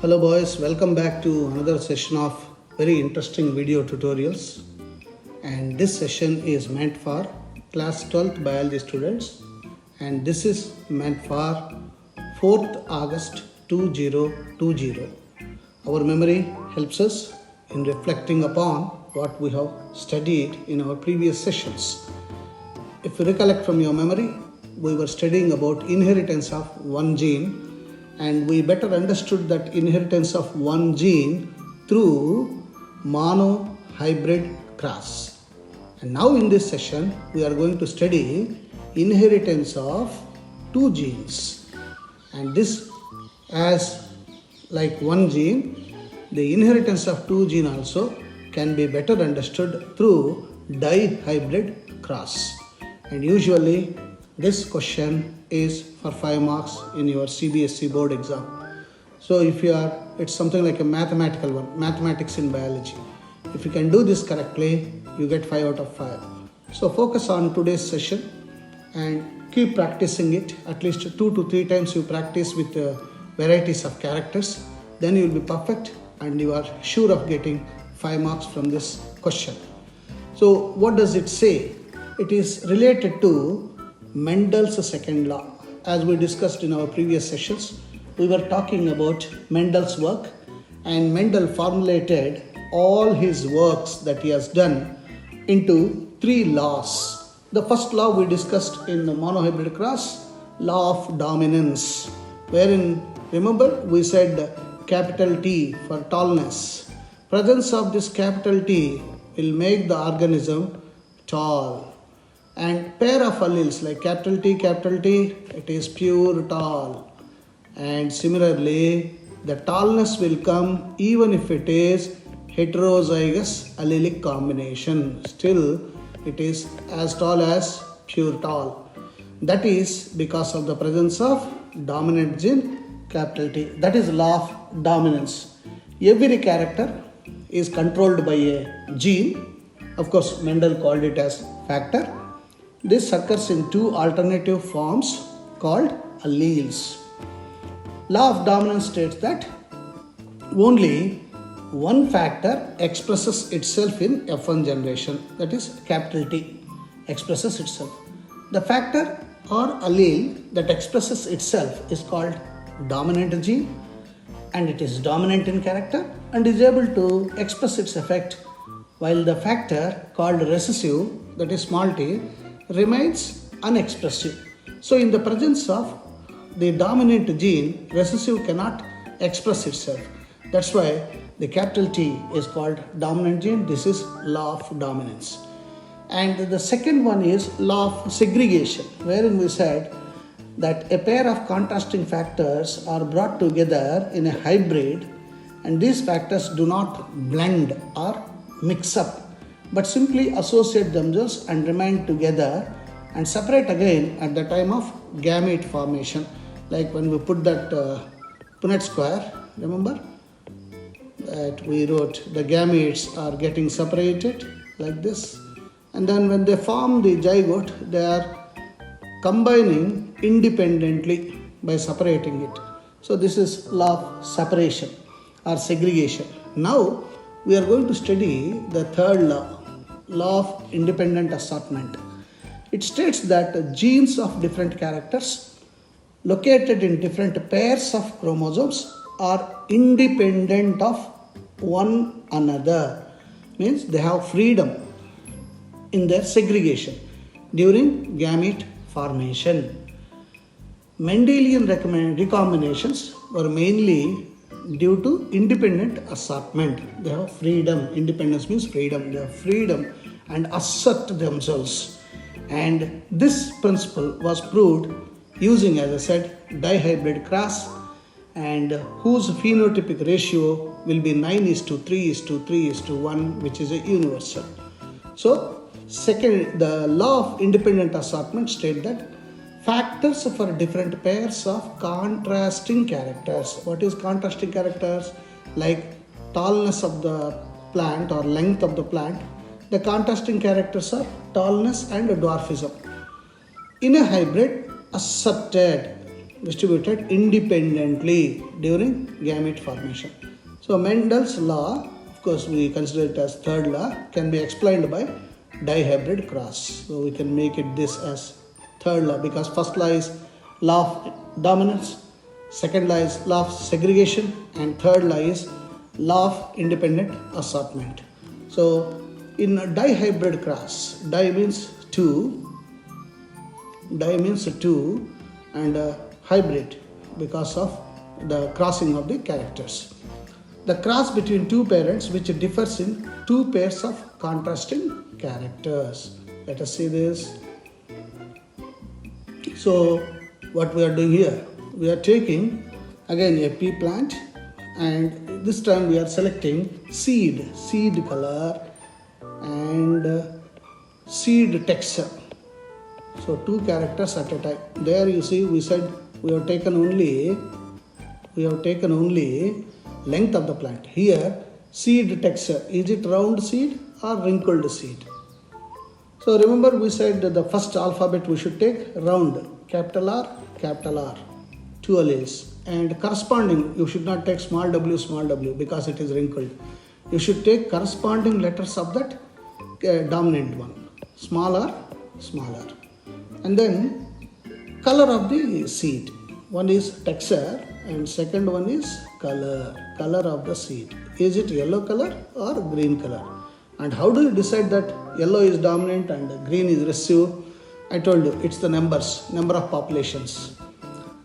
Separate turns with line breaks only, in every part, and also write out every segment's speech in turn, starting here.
Hello boys, welcome back to another session of very interesting video tutorials. And this session is meant for class 12th biology students, and this is meant for 4th August 2020. Our memory helps us in reflecting upon what we have studied in our previous sessions. If you recollect from your memory, we were studying about inheritance of one gene, and we better understood that inheritance of one gene through monohybrid cross. And now in this session, we are going to study inheritance of two genes. And this as like one gene, the inheritance of two genes also can be better understood through dihybrid cross. And usually this question is for 5 marks in your CBSE board exam. So it's something like a mathematical one, mathematics in biology. If you can do this correctly, you get 5 out of 5. So focus on today's session and keep practicing it. At least 2 to 3 times you practice with varieties of characters. Then you will be perfect and you are sure of getting 5 marks from this question. So what does it say? It is related to Mendel's second law. As we discussed in our previous sessions, we were talking about Mendel's work, and Mendel formulated all his works that he has done into 3 laws. The first law we discussed in the monohybrid cross, law of dominance, wherein, remember, we said capital T for tallness. Presence of this capital T will make the organism tall. And pair of alleles like capital T, it is pure tall. And similarly, the tallness will come even if it is heterozygous allelic combination. Still, it is as tall as pure tall. That is because of the presence of dominant gene capital T. That is law of dominance. Every character is controlled by a gene. Of course, Mendel called it as factor. This occurs in 2 alternative forms called alleles. Law of dominance states that only one factor expresses itself in F1 generation, that is capital T expresses itself. The factor or allele that expresses itself is called dominant gene, and it is dominant in character and is able to express its effect, while the factor called recessive, that is small t, remains unexpressive. So in the presence of the dominant gene, recessive cannot express itself. That's why the capital T is called dominant gene. This is law of dominance. And the second one is law of segregation, wherein we said that a pair of contrasting factors are brought together in a hybrid, and these factors do not blend or mix up, but simply associate themselves and remain together and separate again at the time of gamete formation. Like when we put that Punnett square, remember that we wrote the gametes are getting separated like this, and then when they form the zygote, they are combining independently by separating it. So this is law of separation or segregation. Now we are going to study the third law of independent assortment. It states that genes of different characters located in different pairs of chromosomes are independent of one another. Means they have freedom in their segregation during gamete formation. Mendelian recombinations were mainly due to independent assortment. They have freedom. Independence means freedom. They have freedom and assert themselves. And this principle was proved using, as I said, dihybrid cross, and whose phenotypic ratio will be 9:3:3:1, which is a universal. So, second, the law of independent assortment states that factors for different pairs of contrasting characters. What is contrasting characters? Like tallness of the plant or length of the plant. The contrasting characters are tallness and dwarfism. In a hybrid, asserted distributed independently during gamete formation. So Mendel's law, of course we consider it as third law, can be explained by dihybrid cross. So we can make it this as third law, because first law is law of dominance, second law is law of segregation, and third law is law of independent assortment. So in a dihybrid cross, di means two, and hybrid because of the crossing of the characters. The cross between two parents which differs in two pairs of contrasting characters. Let us see this. So what we are doing here, we are taking again a pea plant, and this time we are selecting seed color and seed texture. So two characters at a time. There you see we said we have taken only length of the plant. Here seed texture, is it round seed or wrinkled seed? So remember we said that the first alphabet we should take round, capital R, two alleles, and corresponding you should not take small w because it is wrinkled. You should take corresponding letters of that dominant one, smaller, and then color of the seed. One is texture and second one is color of the seed. Is it yellow color or green color? And how do you decide that yellow is dominant and green is recessive? I told you it's the number of populations.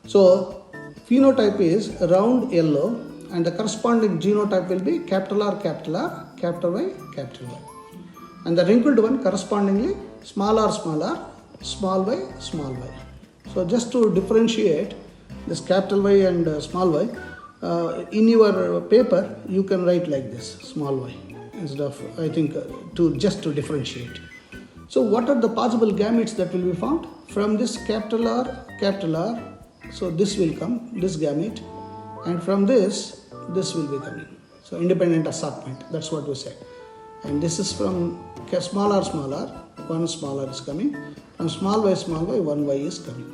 So phenotype is round yellow and the corresponding genotype will be capital R, capital Y. And the wrinkled one correspondingly small r, small y. So just to differentiate this capital Y and small y, in your paper you can write like this, small y, instead of, I think, to differentiate. So what are the possible gametes that will be found? From this capital R, so this will come, this gamete, and from this will be coming. So independent assortment, that's what we said. And this is from small r, one smaller is coming. From small y, one y is coming.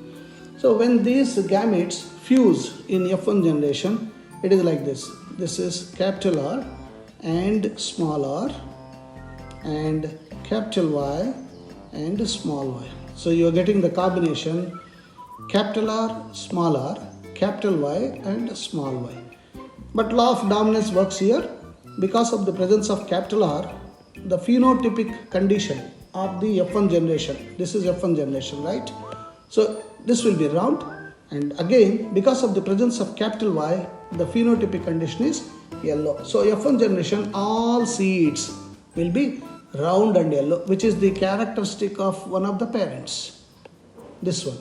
So when these gametes fuse in F1 generation, it is like this. This is capital R and small r and capital Y and small y. So you are getting the combination capital R, capital Y and small y. But law of dominance works here. Because of the presence of capital R, the phenotypic condition of the F1 generation, this is F1 generation, right? So this will be round, and again because of the presence of capital Y, the phenotypic condition is yellow. So F1 generation, all seeds will be round and yellow, which is the characteristic of one of the parents, this one.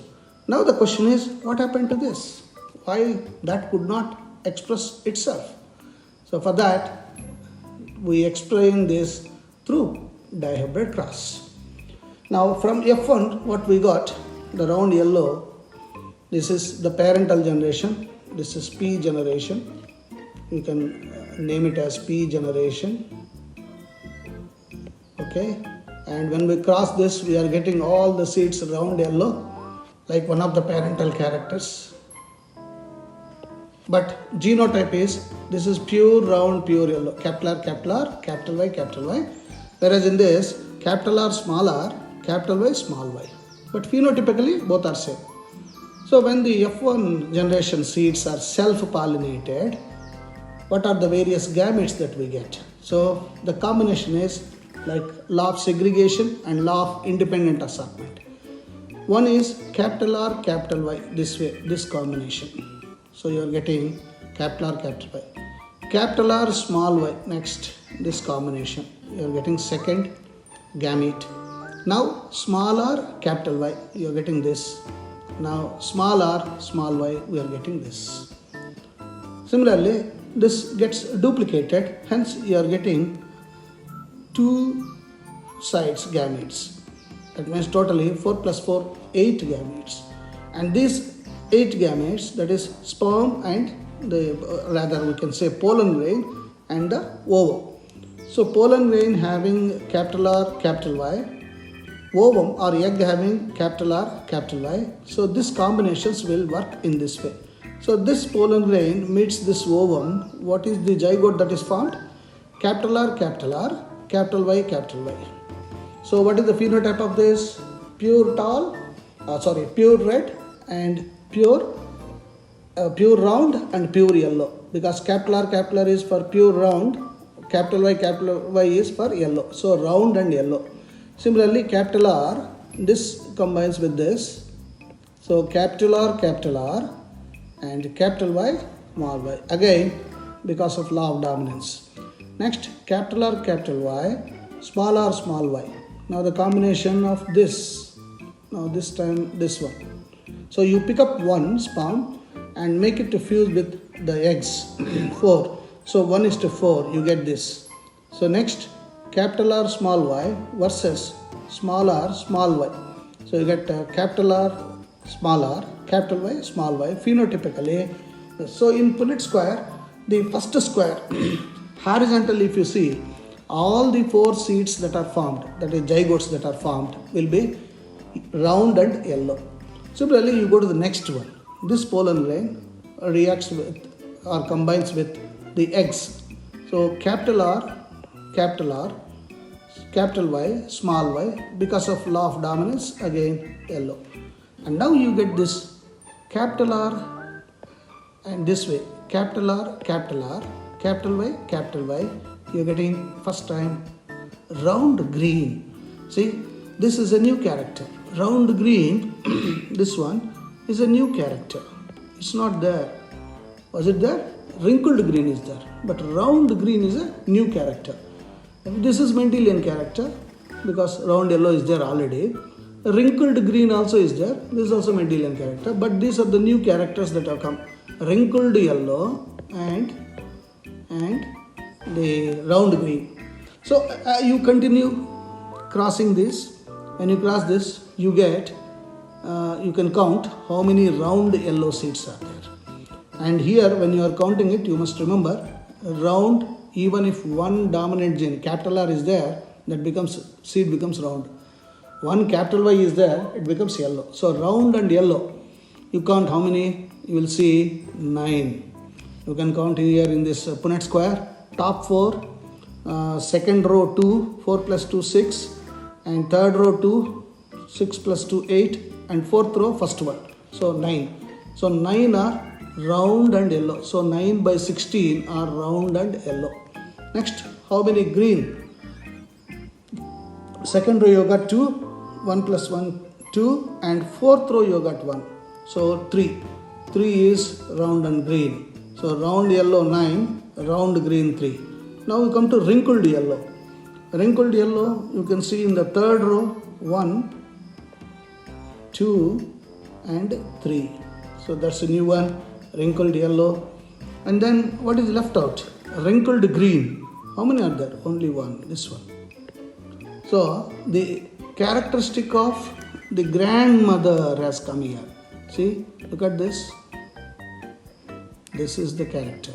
Now the question is, what happened to this? Why that could not express itself? So for that we explain this through dihybrid cross. Now from F1 what we got, the round yellow, this is the parental generation, this is P generation, you can name it as P generation, okay, and when we cross this we are getting all the seeds round yellow like one of the parental characters. But genotype is, this is pure round, pure yellow, capital R, capital Y, whereas in this capital R, capital Y, small y. But phenotypically both are same. So when the F1 generation seeds are self-pollinated, what are the various gametes that we get? So the combination is like law of segregation and law of independent assortment. One is capital R, capital Y, this way, this combination. So you are getting capital R, capital Y. Capital R, small y, next, this combination. You are getting second gamete. Now small r, capital Y, you are getting this. Now small r, small y, we are getting this. Similarly, this gets duplicated, hence you are getting two sides gametes. That means totally 4 plus 4, 8 gametes. And these 8 gametes, that is sperm and rather we can say pollen grain and the ova. So pollen grain having capital R, capital Y, ovum or egg having capital R, capital Y. So these combinations will work in this way. So this pollen grain meets this ovum. What is the zygote that is formed? Capital R, capital R, capital Y, capital Y. So what is the phenotype of this? Pure red and pure round and pure yellow, because capital R is for pure round, capital Y is for yellow. So round and yellow. Similarly, capital R, this combines with this. So capital R and capital Y, small y. Again, because of law of dominance. Next, capital R, capital Y, small r, small y. Now the combination of this. Now this time this one. So you pick up one sperm and make it to fuse with the eggs. 4. So 1:4, you get this. So next, capital R, small y versus small r, small y. So you get capital R, capital Y, small y, phenotypically. So in Punnett square, the first square, horizontally if you see, all the 4 seeds that are formed, that is zygotes that are formed, will be round and yellow. Similarly, you go to the next one. This pollen grain reacts with or combines with the eggs. So capital R, capital Y, small y, because of law of dominance, again yellow. And now you get this capital R and this way, capital R, capital Y, you're getting first time round green. See, this is a new character. Round green, this one is a new character. It's not there. Was it there? Wrinkled green is there. But round green is a new character. This is Mendelian character because round yellow is there already. Wrinkled green also is there. This is also Mendelian character. But these are the new characters that have come. Wrinkled yellow and the round green. So you continue crossing this. When you cross this, you get, you can count how many round yellow seeds are there. And here, when you are counting it, you must remember, round, even if one dominant gene, capital R is there, seed becomes round. One capital Y is there, it becomes yellow. So round and yellow, you count how many? You will see 9. You can count here in this Punnett square, top 4, second row 2, 4 plus 2, 6, and third row 2, 6 plus 2, 8, and fourth row first one. So 9. So 9 are round and yellow. So 9 by 16 are round and yellow. Next, how many green? Second row you got 2, 1 plus 1, 2, and fourth row you got 1. So 3. 3 is round and green. So round yellow 9, round green 3. Now we come to wrinkled yellow. Wrinkled yellow, you can see in the third row 1, 2, and 3. So that's a new one, wrinkled yellow. And then what is left out? Wrinkled green. How many are there? Only one, this one. So the characteristic of the grandmother has come here. See, look at this. This is the character.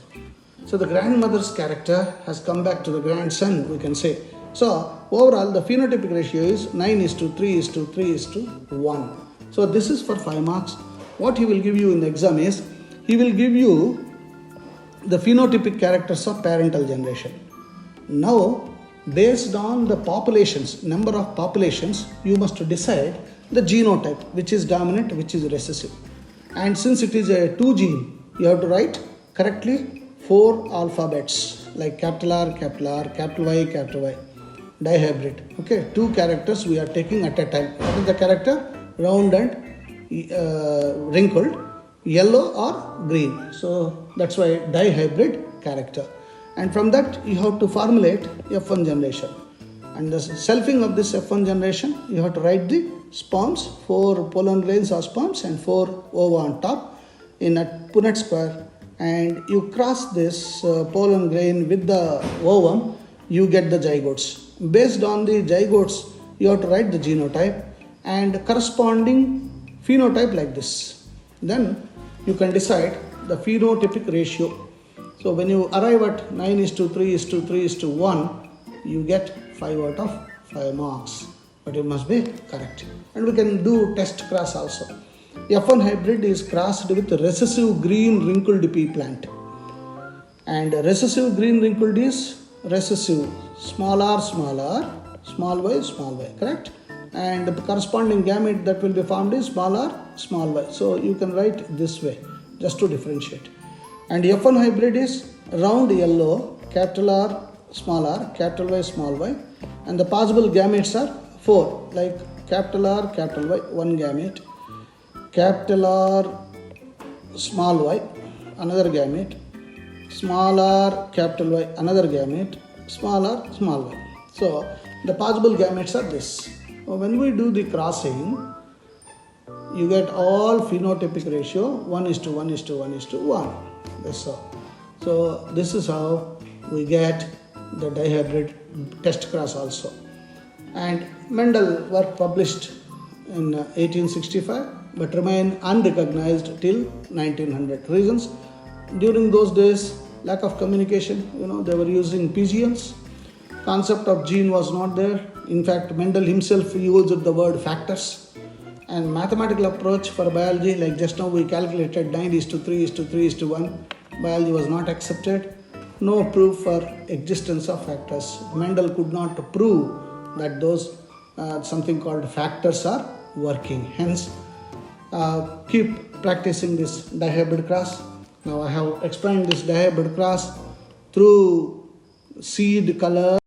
So the grandmother's character has come back to the grandson, we can say. So overall, the phenotypic ratio is 9:3:3:1. So this is for 5 marks. What he will give you in the exam is, he will give you the phenotypic characters of parental generation. Now, based on the populations, number of populations, you must decide the genotype, which is dominant, which is recessive. And since it is a 2 gene, you have to write correctly 4 alphabets like capital R, capital Y, dihybrid. Okay, 2 characters we are taking at a time. What is the character? Round and wrinkled, yellow or green. So that's why dihybrid character. And from that you have to formulate F1 generation. And the selfing of this F1 generation, you have to write the sperms, 4 pollen grains or sperms and 4 ova on top in a Punnett square. And you cross this pollen grain with the ovum, you get the zygotes. Based on the zygotes, you have to write the genotype and corresponding phenotype like this. Then you can decide the phenotypic ratio. So when you arrive at 9:3:3:1, you get 5 out of 5 marks. but you must be correct. And we can do test cross also. F1 hybrid is crossed with recessive green wrinkled pea plant. And recessive green wrinkled is recessive small r, small y, correct? And the corresponding gamete that will be formed is small r, small y. So you can write this way just to differentiate. And F1 hybrid is round yellow, capital R, capital Y, small y. And the possible gametes are 4, like capital R, capital Y, one gamete, capital R, small y, another gamete, small r, capital Y, another gamete, small r, small y. So the possible gametes are this. When we do the crossing, you get all phenotypic ratio 1:1:1:1. That's all. So this is how we get the dihybrid test cross also. And Mendel work published in 1865 but remain unrecognized till 1900. Reasons: during those days, lack of communication, they were using pigeons. Concept of gene was not there. In fact, Mendel himself used the word factors. And mathematical approach for biology, like just now we calculated 9:3:3:1, biology was not accepted. No proof for existence of factors. Mendel could not prove that those something called factors are working. Hence, keep practicing this dihybrid cross. Now I have explained this dihybrid cross through seed color.